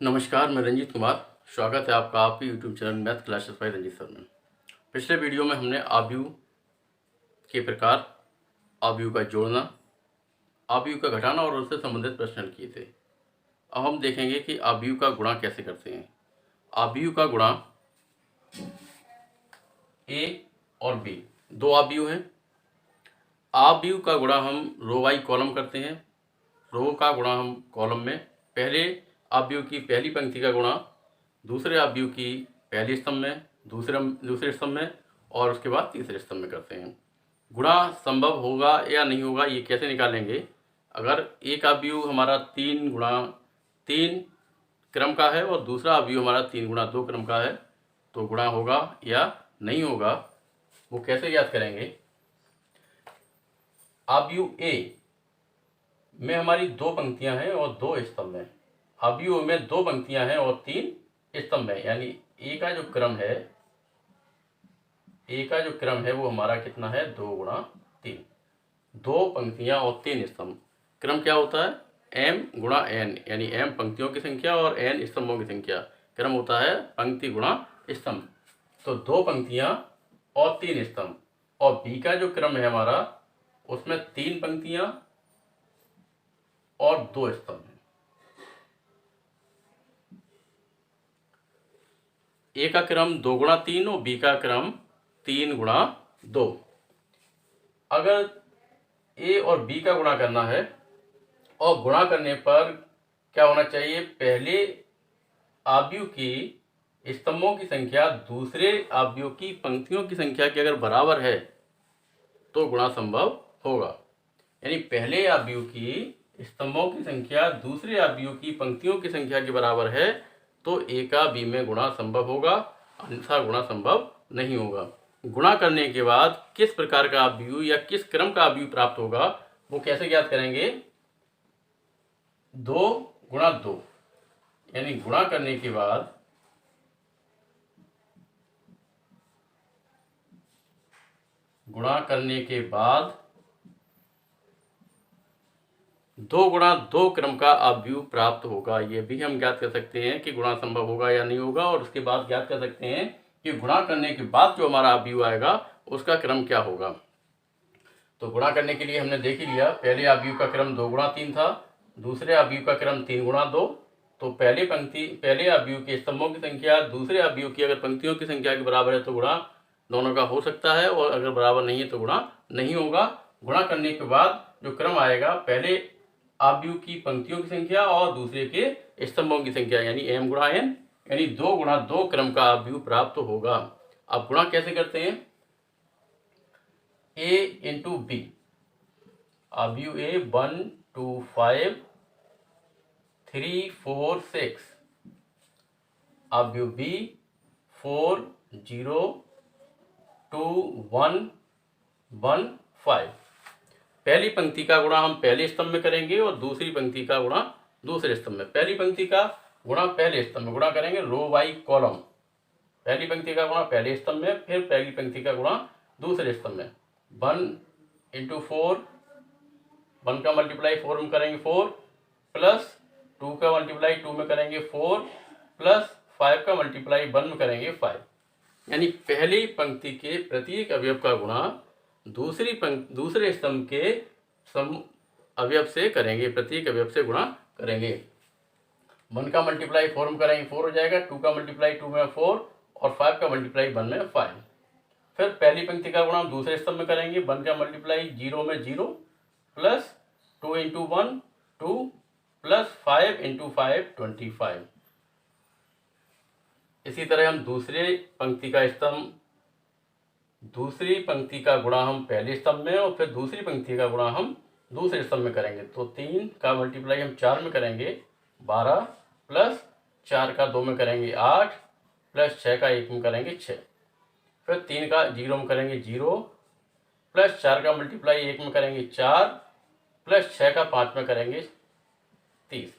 नमस्कार, मैं रंजीत कुमार। स्वागत है आपका आपके YouTube channel math classes by Ranjit sir में। पिछले वीडियो में हमने आव्यूह के प्रकार, आव्यूह का जोड़ना, आव्यूह का घटाना और उससे संबंधित प्रश्न हल किए थे। अब हम देखेंगे कि आव्यूह का गुणा कैसे करते हैं। आव्यूह का गुणा ए और बी दो आव्यूह हैं। आव्यूह का गुणा हम रो वाई कॉलम करते हैं। रो का गुणा हम कॉलम में पहले आव्यूह की पहली पंक्ति का गुणा दूसरे आव्यूह की पहले स्तंभ में, दूसरे स्तंभ में और उसके बाद तीसरे स्तंभ में करते हैं। गुणा संभव होगा या नहीं होगा ये कैसे निकालेंगे। अगर एक आव्यूह हमारा 3 × 3 क्रम का है और दूसरा आव्यूह हमारा 3 × 2 क्रम का है तो गुणा होगा या नहीं होगा वो कैसे ज्ञात करेंगे। आव्यूह ए में हमारी 2 पंक्तियां हैं और 2 स्तंभ हैं। आव्यूह में 2 पंक्तियां हैं और 3 स्तंभ है, यानी ए का जो क्रम है वो हमारा कितना है 2 × 3। 2 पंक्तियां और 3 स्तंभ। क्रम क्या होता है m × n, यानी m पंक्तियों की संख्या और n स्तंभों की संख्या। क्रम होता है पंक्ति गुणा स्तंभ। तो 2 पंक्तियां और 3 स्तंभ। और b का जो क्रम है हमारा उसमें 3 पंक्तियां और 2 स्तंभ हैं। ए का क्रम 2 × 3 और बी का क्रम 3 × 2। अगर ए और बी का गुणा करना है और गुणा करने पर क्या होना चाहिए, पहले आव्यूह की स्तंभों की संख्या दूसरे आव्यूह की पंक्तियों की संख्या के अगर बराबर है तो गुणा संभव होगा। यानी पहले आव्यूह की स्तंभों की संख्या दूसरे आव्यूह की पंक्तियों की संख्या के बराबर है तो ए का बी में गुणा संभव होगा, अन्यथा गुणा संभव नहीं होगा। गुणा करने के बाद किस प्रकार का आव्यूह या किस क्रम का आव्यूह प्राप्त होगा वो कैसे ज्ञात करेंगे। 2 × 2, यानी गुणा करने के बाद 2 × 2 क्रम का आव्यूह प्राप्त होगा। ये भी हम ज्ञात कर सकते हैं कि गुणा संभव होगा या नहीं होगा, और उसके बाद ज्ञात कर सकते हैं कि गुणा करने के बाद जो हमारा आव्यूह आएगा उसका क्रम क्या होगा। तो गुणा करने के लिए हमने देख ही लिया, पहले आव्यूह का क्रम 2 × 3 था, दूसरे आव्यूह का क्रम 3 × 2। तो पहले आव्यूह के स्तंभों की संख्या दूसरे आव्यूह की अगर पंक्तियों की संख्या के बराबर है तो गुणा दोनों का हो सकता है, और अगर बराबर नहीं है तो गुणा नहीं होगा। गुणा करने के बाद जो क्रम आएगा पहले आव्यूह की पंक्तियों की संख्या और दूसरे के स्तंभों की संख्या, यानी m × n, यानी 2 × 2 क्रम का आव्यूह प्राप्त होगा। अब गुणा कैसे करते हैं। a × b, आव्यूह a 1 2 5 3 4 6, आव्यूह b 4 0 2 1 1 5। पहली पंक्ति का गुणा हम पहले स्तंभ में करेंगे और दूसरी पंक्ति का गुणा दूसरे स्तंभ में। पहली पंक्ति का गुणा पहले स्तंभ में गुणा करेंगे रो वाई कॉलम। पहली पंक्ति का गुणा पहले स्तंभ में, फिर पहली पंक्ति का गुणा दूसरे स्तंभ में। 1 × 4, 1 का मल्टीप्लाई 4 में करेंगे 4, प्लस 2 का मल्टीप्लाई 2 में करेंगे 4, प्लस 5 का मल्टीप्लाई 1 में करेंगे 5। यानी पहली पंक्ति के प्रत्येक अवयव का गुणा दूसरे स्तंभ के अवयव से करेंगे, प्रत्येक अवयव से गुणा करेंगे। 1 का मल्टीप्लाई 4 में करेंगे 4 हो जाएगा, 2 का मल्टीप्लाई 2 में 4 और 5 का मल्टीप्लाई 1 में 5। फिर पहली पंक्ति का गुणा दूसरे स्तंभ में करेंगे, 1 का मल्टीप्लाई 0 में 0, प्लस 2 × 1 2, प्लस 5 × 5 25। इसी तरह हम दूसरी पंक्ति का गुणा हम पहले स्तंभ में और फिर दूसरी पंक्ति का गुणा हम दूसरे स्तंभ में करेंगे। तो 3 का मल्टीप्लाई हम 4 में करेंगे 12, प्लस 4 का 2 में करेंगे 8, प्लस 6 का 1 में करेंगे 6। फिर 3 का 0 में करेंगे 0, प्लस 4 का मल्टीप्लाई 1 में करेंगे 4, प्लस 6 का 5 में करेंगे 30।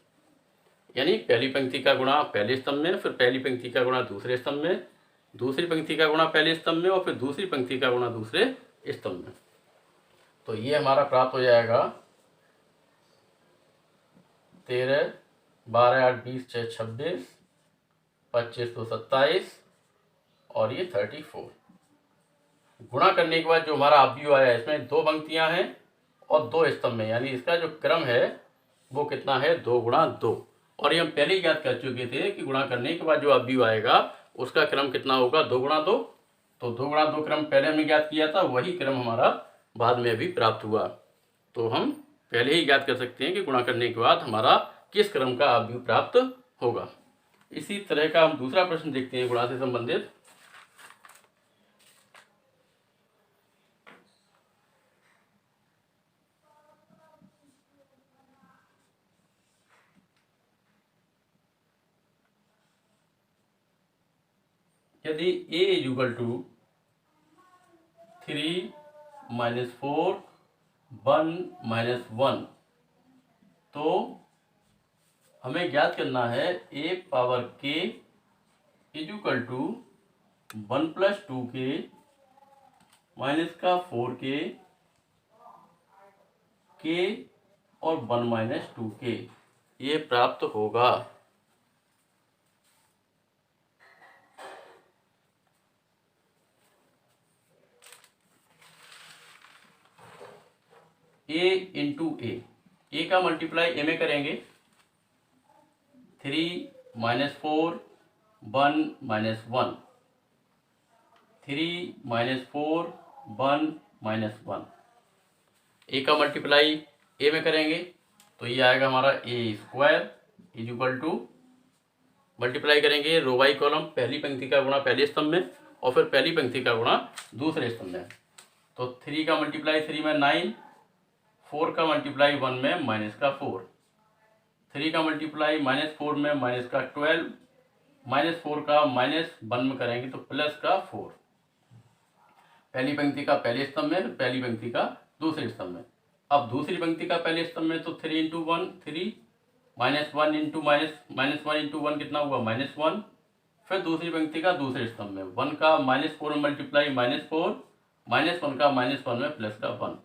यानी पहली पंक्ति का गुणा पहले स्तंभ में, फिर पहली पंक्ति का गुणा दूसरे स्तंभ में, दूसरी पंक्ति का गुणा पहले स्तंभ में और फिर दूसरी पंक्ति का गुणा दूसरे स्तंभ में। तो ये हमारा प्राप्त हो जाएगा 13 12 8 20 6 26, 25 तो 27 और ये 34। गुणा करने के बाद जो हमारा अवयव आया इसमें 2 पंक्तियां हैं और 2 स्तंभ हैं, यानी इसका जो क्रम है वो कितना है 2 गुणा 2। और ये हम पहले ही याद कर चुके थे कि गुणा करने के बाद जो अवयव आएगा उसका क्रम कितना होगा 2 गुणा 2। तो 2 गुणा 2 क्रम पहले हमने याद किया था, वही क्रम हमारा बाद में अभी प्राप्त हुआ। तो हम पहले ही याद कर सकते हैं कि गुणा करने के बाद हमारा किस क्रम का अवयव प्राप्त होगा। इसी तरह का हम दूसरा प्रश्न देखते हैं गुणा से संबंधित। यदि a is equal to 3 minus 4 1 minus 1, तो हमें ज्ञात करना है a power k is equal to 1 plus 2k minus का 4k k और 1 माइनस 2k ये प्राप्त होगा। a इंटू ए का मल्टीप्लाई ए में करेंगे 3 minus 4 1 minus 1, 3 minus 4 1 minus 1, A का मल्टीप्लाई ए में करेंगे तो ये आएगा हमारा A square is equal to, multiply करेंगे रो वाई कॉलम, पहली पंक्ति का गुणा पहले स्तंभ में और फिर पहली पंक्ति का गुणा दूसरे स्तंभ में। तो 3 का मल्टीप्लाई 3 में 9, 4 का मल्टीप्लाई 1 में माइनस का 4, 3 का मल्टीप्लाई माइनस 4 में माइनस का 12, माइनस 4 का माइनस 1 में करेंगे तो प्लस का 4। पहली पंक्ति का पहले स्तंभ में, पहली पंक्ति का दूसरे स्तंभ में। अब दूसरी पंक्ति का पहले स्तंभ में तो 3 into 1 3, minus 1 into minus 1 into 1 कितना हुआ माइनस 1। फिर दूसरी पंक्ति का दूसरे स्तंभ में 1 का माइनस 4 में मल्टीप्लाई माइनस 4, माइनस 1 का माइनस 1 में प्लस का 1।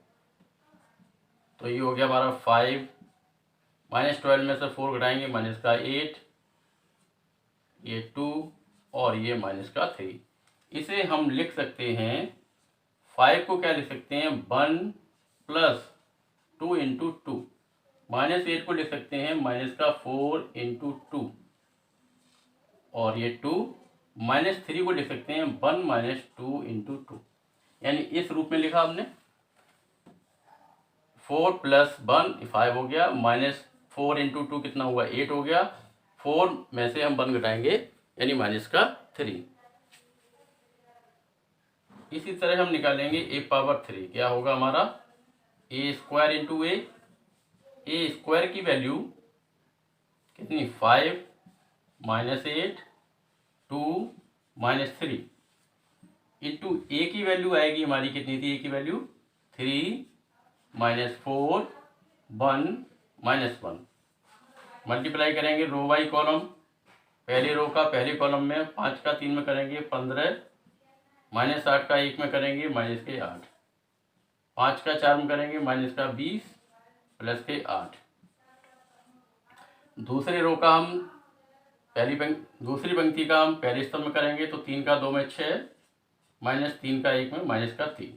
तो ये हो गया हमारा 5, माइनस 12 में से 4 घटाएंगे माइनस का 8, ये 2 और ये माइनस का 3। इसे हम लिख सकते हैं 5 को क्या लिख सकते हैं 1 प्लस 2 इंटू 2, माइनस 8 को लिख सकते हैं माइनस का 4 इंटू 2 और ये 2, माइनस 3 को लिख सकते हैं 1 माइनस 2 इंटू 2, यानी इस रूप में लिखा हमने 4 प्लस 1 5 हो गया, माइनस 4 इंटू 2 कितना हुआ 8 हो गया, 4 में से हम 1 घटाएंगे यानी माइनस का 3। इसी तरह हम निकालेंगे ए पावर 3, क्या होगा हमारा A square into A square की वैल्यू कितनी 5 माइनस 8 2 माइनस 3 इंटू ए की वैल्यू आएगी हमारी कितनी थी, ए की वैल्यू 3 माइनस 4 1 माइनस 1। मल्टीप्लाई करेंगे रो वाई कॉलम, पहले रो का पहले कॉलम में 5 का 3 में करेंगे 15, माइनस 8 का 1 में करेंगे माइनस के 8, 5 का 4 में करेंगे माइनस का 20 प्लस के 8। दूसरे रो का हम दूसरी पंक्ति का हम पहले स्तंभ में करेंगे तो 3 का 2 में 6, माइनस 3 का 1 में माइनस का 3,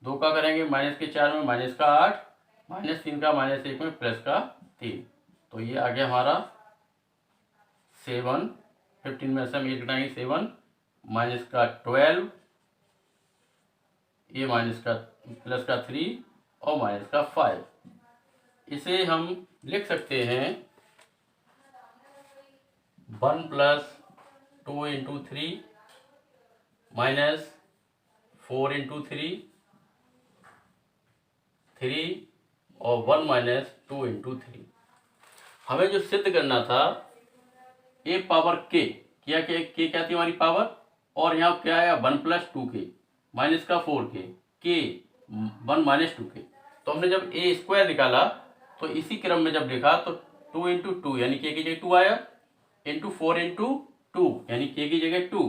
2 का करेंगे माइनस के 4 में माइनस का 8, माइनस 3 का माइनस 1 में प्लस का 3। तो ये आ गया हमारा 7, 15 में से हम 8 घटाएंगे 7, माइनस का 12, ये माइनस का प्लस का 3 और माइनस का 5। इसे हम लिख सकते हैं 1 प्लस 2 इंटू 3 माइनस 4 इंटू 3 और 1 माइनस 2 इंटू 3। हमें जो सिद्ध करना था ए पावर के, क्या क्या थी हमारी पावर, और यहाँ क्या आया 1 प्लस 2k माइनस का 4k के 1 माइनस 2k। तो हमने जब ए स्क्वायर निकाला तो इसी क्रम में जब लिखा तो 2 इंटू 2 यानी के की जगह 2 आया, इंटू 4 इंटू 2 यानी के की जगह 2,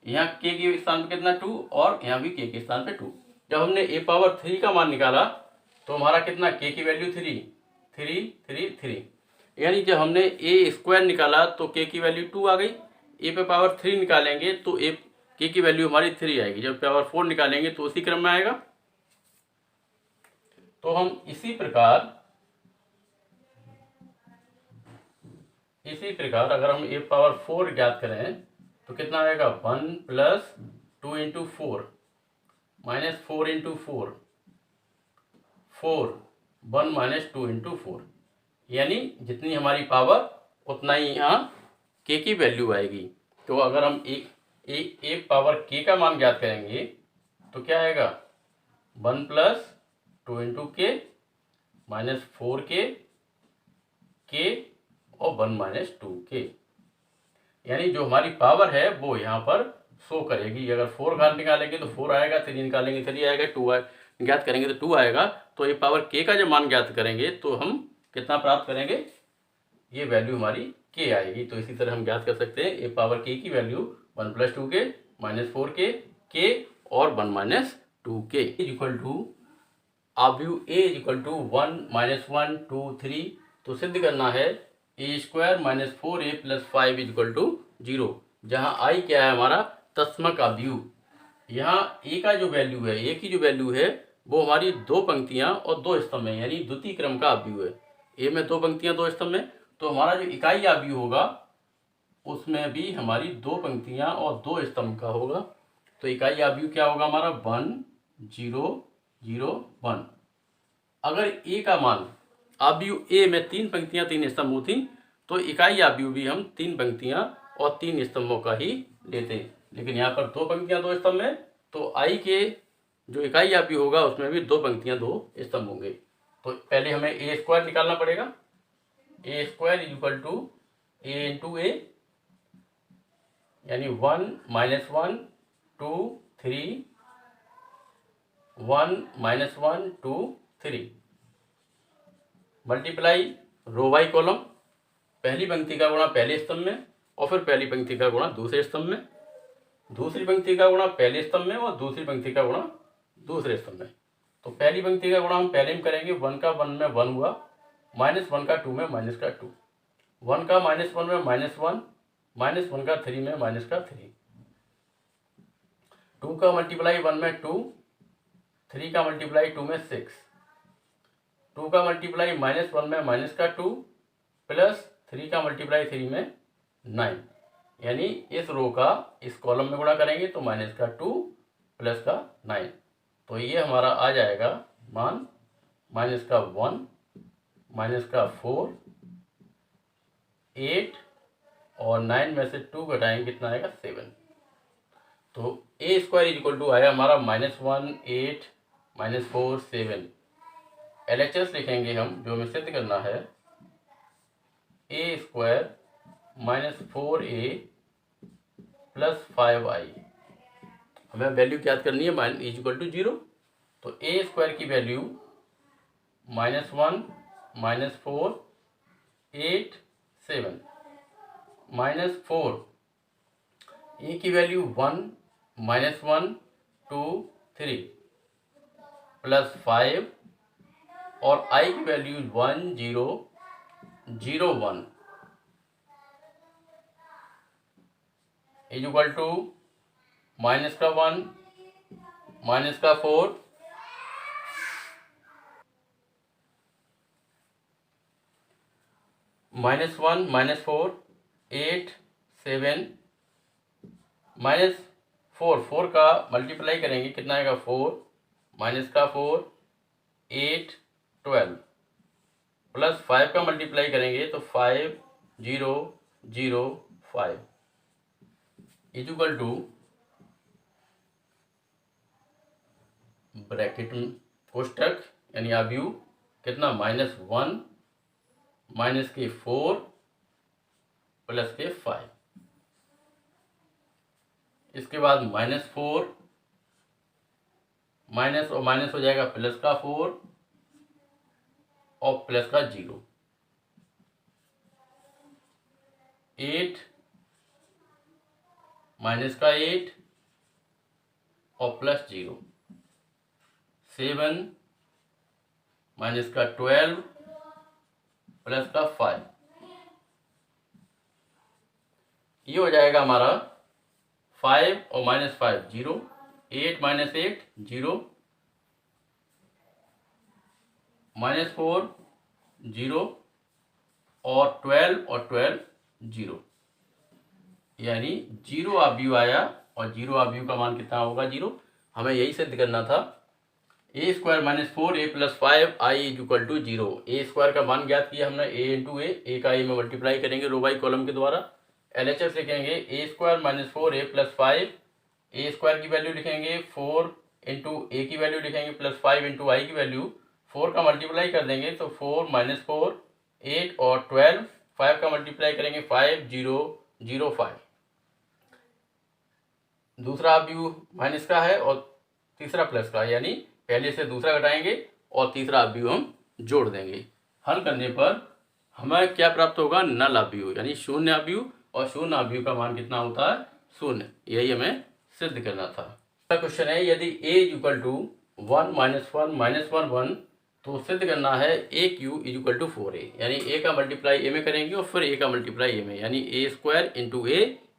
यहाँ के के स्थान पे कितना 2 और यहाँ भी के स्थान पे 2। जब हमने ए पावर 3 का मान निकाला तो हमारा कितना के की वैल्यू 3 3 3 3, यानी जब हमने ए स्क्वायर निकाला तो के की वैल्यू 2 आ गई, ए पे पावर 3 निकालेंगे तो ए के की वैल्यू हमारी 3 आएगी, जब पावर 4 निकालेंगे तो उसी क्रम में आएगा। तो हम इसी प्रकार अगर हम ए पावर 4 ज्ञात करें तो कितना आएगा, 1 plus 2 into 4 minus 4 into 4 1 minus 2 into 4, यानी जितनी हमारी पावर उतना ही यहाँ के की वैल्यू आएगी। तो अगर हम एक पावर के का मान ज्ञात करेंगे तो क्या आएगा, 1 प्लस 2 इंटू के माइनस 4 के और 1 माइनस 2 के, यानी जो हमारी पावर है वो यहाँ पर शो करेगी। अगर 4 का निकालेंगे तो 4 आएगा, 3 निकालेंगे 3 आएगा, 2 ज्ञात करेंगे तो 2 आएगा। तो ये पावर के का जब मान ज्ञात करेंगे तो हम कितना प्राप्त करेंगे, ये वैल्यू हमारी के आएगी। तो इसी तरह हम ज्ञात कर सकते हैं ए पावर के की वैल्यू 1 प्लस 2 के माइनस 4 के और 1 माइनस 2 के इक्वल टू आव्यू ए इक्वल टू 1 माइनस 1 2 3। तो सिद्ध करना है A square minus 4 A plus 5 equal to 0, जहाँ आई क्या है हमारा तत्समक आव्यू। यहाँ ए का जो वैल्यू है, ए की जो वैल्यू है वो हमारी 2 पंक्तियां और 2 स्तंभ में, यानी द्वितीय क्रम का आव्यू है। ए में 2 पंक्तियां 2 स्तंभ में, तो हमारा जो इकाई आव्यू होगा उसमें भी हमारी 2 पंक्तियां और 2 स्तंभ का होगा। तो इकाई आव्यू क्या होगा हमारा 1 0 0 1। अगर ए का मान आव्यू ए में 3 पंक्तियां 3 स्तंभ होती तो इकाई आव्यू भी हम 3 पंक्तियां और 3 स्तंभों का ही लेते, लेकिन यहाँ पर 2 पंक्तियां 2 स्तंभ में, तो आई के जो इकाई आव्यू होगा उसमें भी 2 पंक्तियां 2 स्तंभ होंगे। तो पहले हमें ए स्क्वायर निकालना पड़ेगा, A square equal to A into A, यानी 1 minus 1 2 3 1 minus 1 2 3 multiply row by column, पहली पंक्ति का गुणा पहले स्तंभ में और फिर पहली पंक्ति का गुणा दूसरे स्तंभ में, दूसरी पंक्ति का गुणा पहले स्तंभ में और दूसरी पंक्ति का गुणा दूसरे स्तंभ में। तो पहली पंक्ति का गुणा हम पहले में करेंगे, 1 का 1 में 1 हुआ, माइनस 1 का 2 में माइनस का 2, 1 का माइनस 1 में माइनस 1, माइनस 1 का 3 में माइनस का 3, 2 का मल्टीप्लाई 1 में 2, 3 का मल्टीप्लाई 2 में 6, 2 का मल्टीप्लाई माइनस 1 में माइनस का 2 प्लस 3 का मल्टीप्लाई 3 में 9, यानी इस रो का इस कॉलम में गुणा करेंगे तो माइनस का 2 प्लस का 9। तो ये हमारा आ जाएगा मान माइनस का 1 माइनस का 4 8 और 9 में से 2 घटाएंगे कितना आएगा 7। तो ए स्क्वायर इक्वल टू आया हमारा माइनस 1 8 माइनस 4 7। LHS लिखेंगे हम, जो हमें सिद्ध करना है A square minus 4a plus 5i, हमें वैल्यू याद करनी है माइन इज इक्वल टू 0। तो ए स्क्वायर की value minus 1 minus 4 8 7 minus 4, A की वैल्यू 1 माइनस 1 2 3 प्लस 5 और आई की value 1 0 0 1 is equal to minus का 1 माइनस का 4 माइनस 1 माइनस 4 8 7 माइनस 4 का मल्टीप्लाई करेंगे कितना आएगा 4 माइनस का 4 8 12 प्लस 5 का मल्टीप्लाई करेंगे तो 5 0 0 5 इज इक्वल टू ब्रैकेट में कोष्टक यानी आव्यू कितना माइनस 1 माइनस के 4 प्लस के 5, इसके बाद माइनस 4 माइनस और माइनस हो जाएगा प्लस का 4 और प्लस का 0 8 माइनस का 8 और प्लस 0 7 माइनस का 12 प्लस का 5 ये हो जाएगा हमारा 5 और -5 0, 8 - 8 0, -4 0 और 12 और 12 0, यानी 0 अवयव आया और 0 अवयव का मान कितना होगा 0। हमें यही सिद्ध करना था। a² - 4a + 5 i = 0। a square का मान ज्ञात किया हमने, a इंटू ए का a में मल्टीप्लाई करेंगे रो बाई कॉलम के द्वारा। LHS लिखेंगे a² - 4a + 5, a स्क्वायर की वैल्यू लिखेंगे 4 इंटू ए की वैल्यू लिखेंगे प्लस 5 इंटू आई की वैल्यू, 4 का मल्टीप्लाई कर देंगे तो 4 - 4 8 और 12, 5 का मल्टीप्लाई करेंगे 5 0 0 5। दूसरा अवयव माइनस का है और तीसरा प्लस का, यानी पहले से दूसरा घटाएंगे और तीसरा अवयव हम जोड़ देंगे। हल करने पर हमें क्या प्राप्त होगा, नल अवयव, यानी शून्य अवयव, और शून्य अवयव का मान कितना होता है 0। यही हमें सिद्ध करना था। क्वेश्चन है, यदि a = 1 - 1 - 1 1, तो सिद्ध करना है AQ = 4a, यानी a का मल्टीप्लाई a में करेंगे और फिर a का मल्टीप्लाई a में, यानी a² × a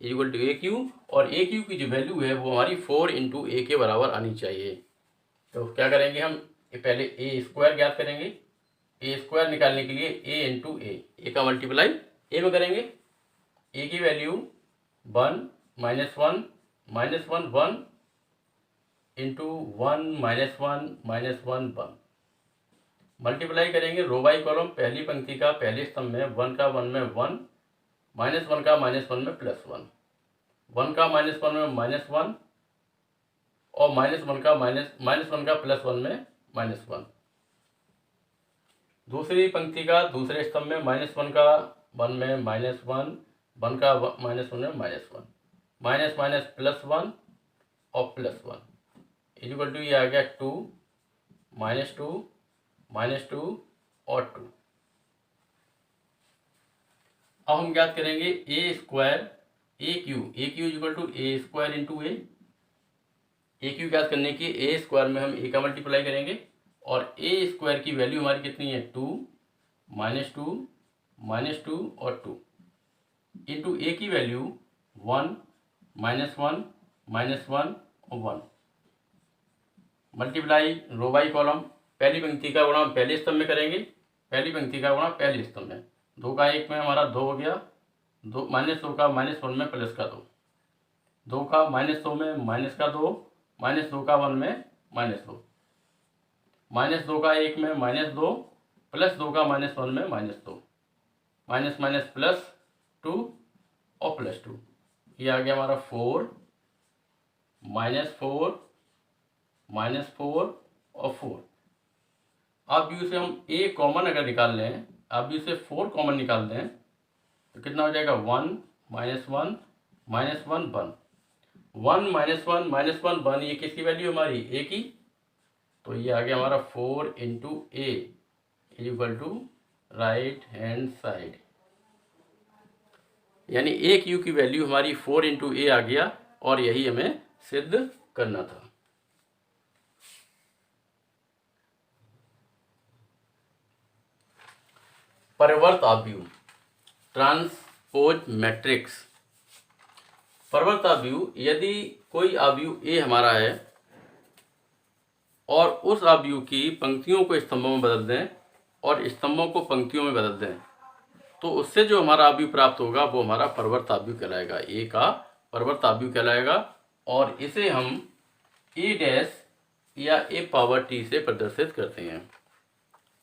= AQ, और AQ की जो वैल्यू है वो हमारी 4 × a के बराबर आनी चाहिए। तो क्या करेंगे हम, पहले a² ज्ञात करेंगे। a² निकालने के लिए a × a का मल्टीप्लाई a में करेंगे। a की वैल्यू 1 - 1 - 1 1 इंटू 1 - 1 - 1 1, मल्टीप्लाई करेंगे रो बाई कॉलम। पहली पंक्ति का पहले स्तंभ में 1 का 1 में 1, -1 का -1 में +1, 1 का -1 में -1 और -1 का +1 में -1। दूसरी पंक्ति का दूसरे स्तंभ में -1 का 1 में -1, 1 का -1 में -1, माइनस माइनस +1 और +1 इक्वल टू ये आ गया 2 -2 और 2। अब हम ज्ञात करेंगे a² AQ equal to a² into a। AQ ज्ञात करने की a² में हम a का मल्टीप्लाई करेंगे और a² की वैल्यू हमारी कितनी है 2 -2 और 2 इंटू a की वैल्यू 1 -1 और 1, मल्टीप्लाई रो बाई कॉलम। पहली पंक्ति का गुणा पहले स्तंभ में करेंगे, पहली पंक्ति का गुणा पहले स्तंभ में। 2 का 1 में हमारा 2 हो गया, -2 का -1 में प्लस का 2, 2 का -2 में माइनस का 2, -2 का 1 में -2, -2 का 1 में -2, +2 का -1 में -2, माइनस माइनस +2 और +2, ये आ गया हमारा 4 -4 और 4। अब यू से हम a कॉमन अगर निकाल लें, अब यू से 4 कॉमन निकाल दें तो कितना हो जाएगा 1 -1 -1 1 1 -1 1 ये किसकी वैल्यू हमारी a की, तो ये आ गया हमारा 4 into a equal to right hand side, यानी AQ की वैल्यू हमारी 4 इंटू a आ गया और यही हमें सिद्ध करना था। परिवर्त अवयव ट्रांसपोज मैट्रिक्स। परिवर्त अवयव, यदि कोई अवयव a हमारा है और उस अवयव की पंक्तियों को स्तंभों में बदल दें और स्तंभों को पंक्तियों में बदल दें, तो उससे जो हमारा अवयव प्राप्त होगा वो हमारा परिवर्त अवयव कहलाएगा, a का परिवर्त अवयव कहलाएगा। और इसे हम a' या a⁻t से प्रदर्शित करते हैं।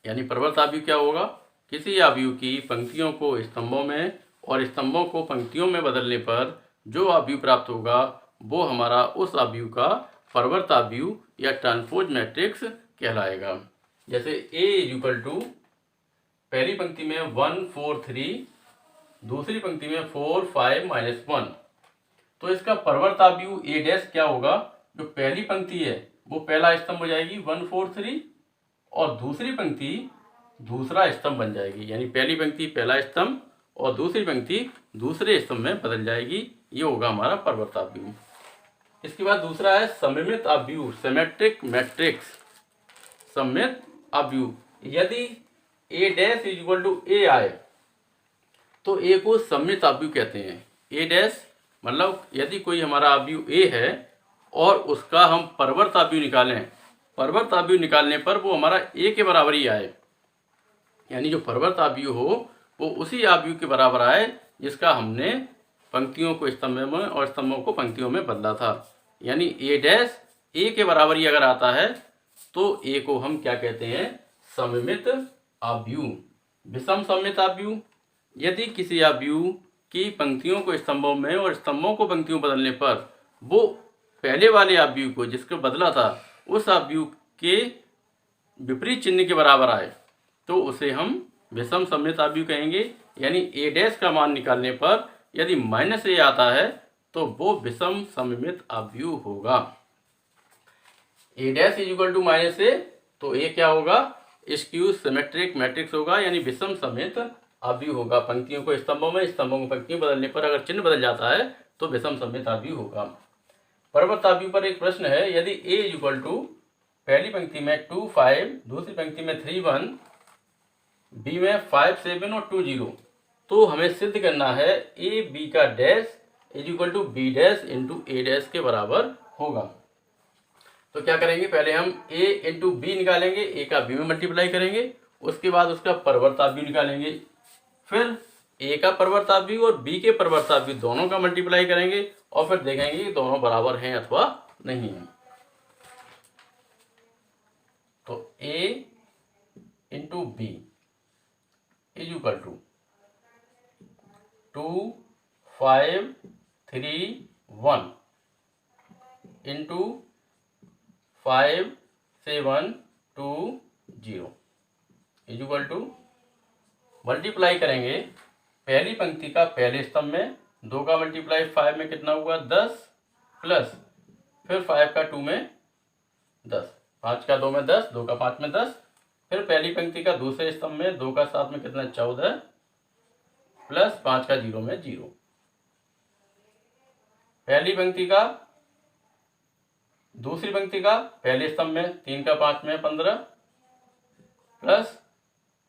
यानी परिवर्त अवयव क्या होगा, किसी अवयव की पंक्तियों को स्तंभों में और स्तंभों को पंक्तियों में बदलने पर जो अवयव प्राप्त होगा वो हमारा उस अवयव का परिवर्त अवयव या ट्रांसपोज मैट्रिक्स कहलाएगा। जैसे a इक्वल टू पहली पंक्ति में 1 4 3, दूसरी पंक्ति में 4 5 -1, तो इसका परिवर्त अवयव a' क्या होगा, जो पहली पंक्ति है वो पहला स्तंभ हो जाएगी 1 4 3 और दूसरी पंक्ति दूसरा स्तंभ बन जाएगी, यानी पहली पंक्ति पहला स्तंभ और दूसरी पंक्ति दूसरे स्तंभ में बदल जाएगी। ये होगा हमारा परिवर्त अवयव। इसके बाद दूसरा है सममित अवयव, सिमेट्रिक मैट्रिक्स। सममित अवयव, यदि a' इक्वल टू a आए तो a को सममित अवयव कहते हैं। ए डैश मतलब यदि कोई हमारा अवयव ए है और उसका हम परवर्त अवयव निकालें, परवर्त अवयव निकालने पर वो हमारा ए के बराबर ही आए, यानी जो परवर्त अवयव हो वो उसी अवयव के बराबर आए जिसका हमने पंक्तियों को स्तंभ में और स्तंभों को पंक्तियों में बदला था। यानी ए डैश ए के बराबर ही अगर आता है तो ए को हम क्या कहते हैं, सममित अवयव, विषम सममित अवयव। यदि किसी अवयव की पंक्तियों को स्तंभों में और स्तंभों को पंक्तियों बदलने पर वो पहले वाले अवयव को जिसको बदला था उस अवयव के विपरीत चिन्ह के बराबर आए तो उसे हम विषम सममित अवयव कहेंगे। यानी ए डैश का मान निकालने पर यदि माइनस ए आता है तो वो विषम सममित अवयव होगा। A dash is equal to minus A, तो ए क्या होगा, स्क्यू सिमेट्रिक मैट्रिक्स होगा, यानी विषम सममित अवयव होगा। पंक्तियों को स्तंभों में, स्तंभों को पंक्तियों बदलने पर अगर चिन्ह बदल जाता है तो विषम सममित अवयव होगा। परवर्त अवयव पर एक प्रश्न है, यदि ए इज इक्वल टू पहली पंक्ति में 2 5, दूसरी पंक्ति में 3 1, बी में 5 7 और 2 0, तो हमें सिद्ध करना है ए बी का dash is equal to B dash into A dash के बराबर होगा। तो क्या करेंगे, पहले हम a इंटू बी निकालेंगे, a का b में मल्टीप्लाई करेंगे, उसके बाद उसका परवर्त अवयव निकालेंगे, फिर a का परवर्त अवयव और b के परवर्त अवयव दोनों का मल्टीप्लाई करेंगे और फिर देखेंगे कि दोनों बराबर हैं अथवा नहीं हैं। तो a into B is equal to 2 5 3 1 into 5 7 2 0 is equal to multiply करेंगे पहली पंक्ति का पहले स्तंभ में 2 का मल्टीप्लाई 5 में कितना हुआ 10 प्लस फिर 5 का 2 में 10, 5 का 2 में 10, 2 का 5 में 10, फिर पहली पंक्ति का दूसरे स्तंभ में 2 का 7 में कितना 14 प्लस 5 का 0 में 0, पहली पंक्ति का दूसरी पंक्ति का पहले स्तंभ में 3 का 5 में 15 प्लस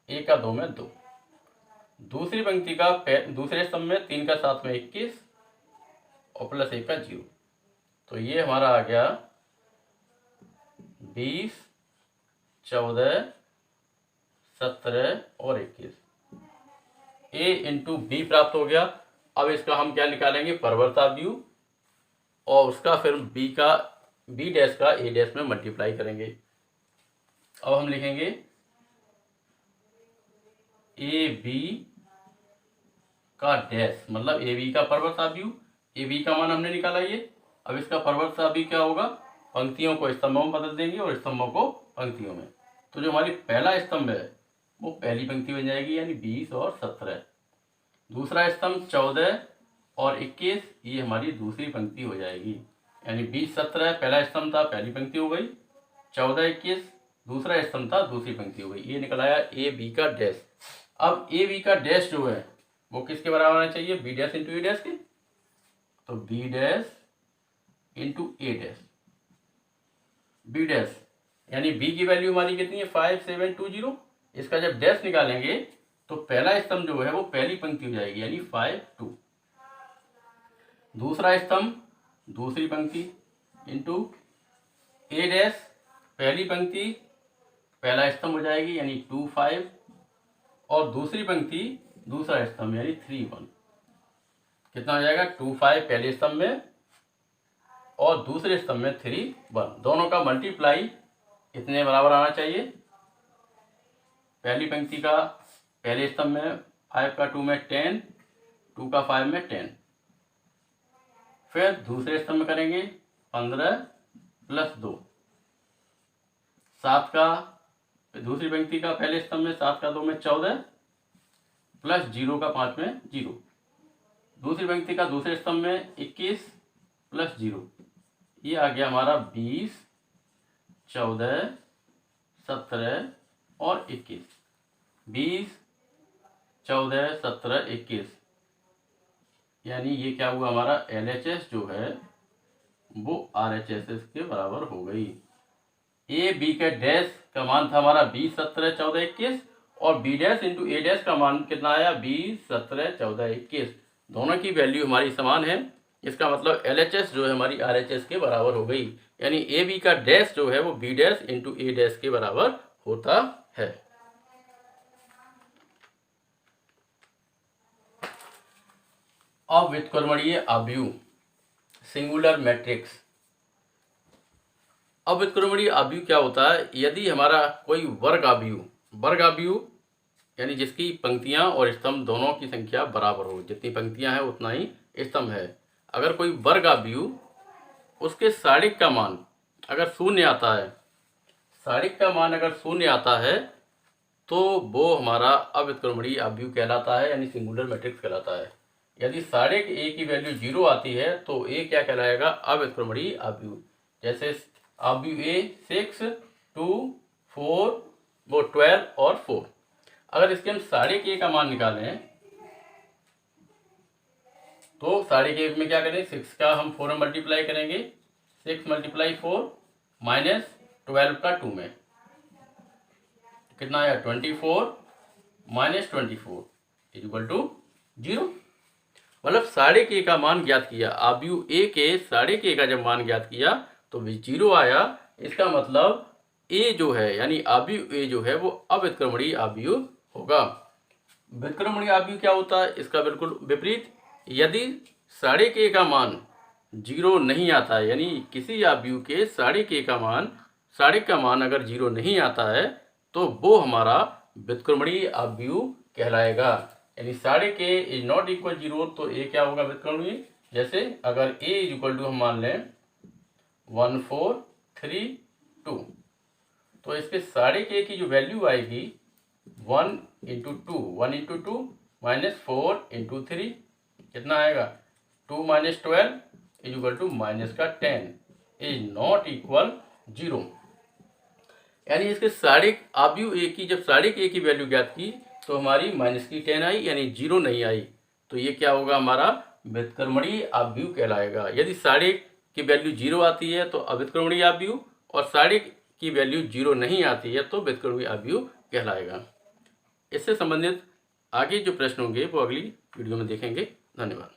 1 का 2 में 2, दूसरी पंक्ति का दूसरे स्तंभ में 3 का 7 में 21 और प्लस 1 का 0। तो ये हमारा आ गया 20 14 17 और 21, a इंटू बी प्राप्त हो गया। अब इसका हम क्या निकालेंगे, परवर्त अवयव, और उसका फिर बी डैश का ए डैश में मल्टीप्लाई करेंगे। अब हम लिखेंगे ए बी का डैश मतलब ए बी का परवर्त अवयव, ए बी का मान हमने निकाला ये। अब इसका परवर्त अवयव क्या होगा, पंक्तियों को स्तंभों में बदल देंगे और स्तंभों को पंक्तियों में। तो जो हमारी पहला स्तंभ है वो पहली पंक्ति बन जाएगी यानी 20 और 17, दूसरा स्तंभ 14 और 21 ये हमारी दूसरी पंक्ति हो जाएगी, यानी 20 17 पहला स्तंभ था पहली पंक्ति हो गई, 14 21 दूसरा स्तंभ था दूसरी पंक्ति हो गई। ये निकल आया ए बी का डैश। अब ए बी का डैश जो है वो किसके बराबर आना चाहिए, B dash into A dash के। तो B dash into A dash, B dash यानी बी की वैल्यू हमारी कितनी है 5 7 2 0। इसका जब डैश निकालेंगे तो पहला स्तंभ जो है वो पहली पंक्ति हो जाएगी यानी 5 2, दूसरा स्तंभ दूसरी पंक्ति इंटू ए डैश पहली पंक्ति पहला स्तंभ हो जाएगी यानी 2 5 और दूसरी पंक्ति दूसरा स्तंभ यानी 3 1। कितना हो जाएगा 2 5 पहले स्तंभ में और दूसरे स्तंभ में 3 1, दोनों का मल्टीप्लाई इतने बराबर आना चाहिए। पहली पंक्ति का पहले स्तंभ में 5 का 2 में 10, 2 का 5 में 10, फिर दूसरे स्तंभ में करेंगे 15 प्लस 2, 7 का दूसरी पंक्ति का पहले स्तंभ में 7 का 2 में 14 प्लस 0 का 5 में 0, दूसरी पंक्ति का दूसरे स्तंभ में 21 प्लस 0, ये आ गया हमारा 20 14 17 और 21, 20 14 17 21, यानी ये क्या हुआ हमारा LHS जो है वो RHS के बराबर हो गई। ए बी के डैश का मान था हमारा 20 17 14 21 और B dash into A dash का मान कितना आया 20 17 14 21। दोनों की वैल्यू हमारी समान है, इसका मतलब LHS जो है हमारी RHS के बराबर हो गई, यानी ए बी का डैश जो है वो B dash into A dash के बराबर होता है। अब व्युत्क्रमणीय आव्यूह सिंगुलर मैट्रिक्स। अब व्युत्क्रमणीय आव्यूह क्या होता है? यदि हमारा कोई वर्ग आव्यूह यानी जिसकी पंक्तियां और स्तंभ दोनों की संख्या बराबर हो, जितनी पंक्तियां हैं उतना ही स्तंभ है, अगर कोई वर्ग आव्यूह उसके साड़िक का मान अगर शून्य आता है, साड़िक का मान अगर शून्य आता है तो वो हमारा अव्युत्क्रमणीय आव्यूह कहलाता है, यानी सिंगुलर मैट्रिक्स कहलाता है। यदि साड़िक ए की वैल्यू 0 आती है तो ए क्या कहलाएगा? अव्युत्क्रमणीय आव्यूह। जैसे आव्यूह ए 6, 2, 4, वो 12 और 4। अगर इसके हम साड़िक ए का मान निकालें तो साड़िक ए में क्या करें? 6 का हम 4 में मल्टीप्लाई करेंगे, 6 × 4 माइनस 12 का 2 में कितना आया? 24 माइनस 24 इक्वल टू 0। मतलब साड़िक ए का मान ज्ञात किया, आव्यूह ए के साड़िक ए का जब मान ज्ञात किया तो भी 0 आया। इसका मतलब ए जो है यानी आव्यूह ए जो है वो अव्युत्क्रमणीय आव्यूह होगा। व्युत्क्रमणीय आव्यूह क्या होता है? इसका बिल्कुल विपरीत। यदि साड़िक ए का मान 0 नहीं आता है, यानी किसी आव्यूह के साड़िक का मान अगर 0 नहीं आता है तो वो हमारा व्युत्क्रमणीय आव्यूह कहलाएगा। यानी साड़िक ए इज नॉट इक्वल 0 तो ए क्या होगा? व्युत्क्रमणीय। जैसे अगर ए इज इक्वल टू हम मान लें 1, 4, 3, 2 तो इसके साड़िक ए की जो वैल्यू आएगी 1 × 2 माइनस 4 × 3 कितना आएगा? 2 minus 12 is equal to minus का 10 इज नॉट इक्वल 0। यानी इसके साड़िक आव्यूह ए की जब साड़िक ए की वैल्यू ज्ञात की तो हमारी माइनस की 10 आई, यानी 0 नहीं आई, तो ये क्या होगा? हमारा व्युत्क्रमणीय आव्यूह कहलाएगा। यदि साड़िक की वैल्यू 0 आती है तो अव्युत्क्रमणीय आव्यूह, और साड़िक की वैल्यू 0 नहीं आती है तो व्युत्क्रमणीय आव्यूह कहलाएगा। इससे संबंधित आगे जो प्रश्न होंगे वो अगली वीडियो में देखेंगे। धन्यवाद।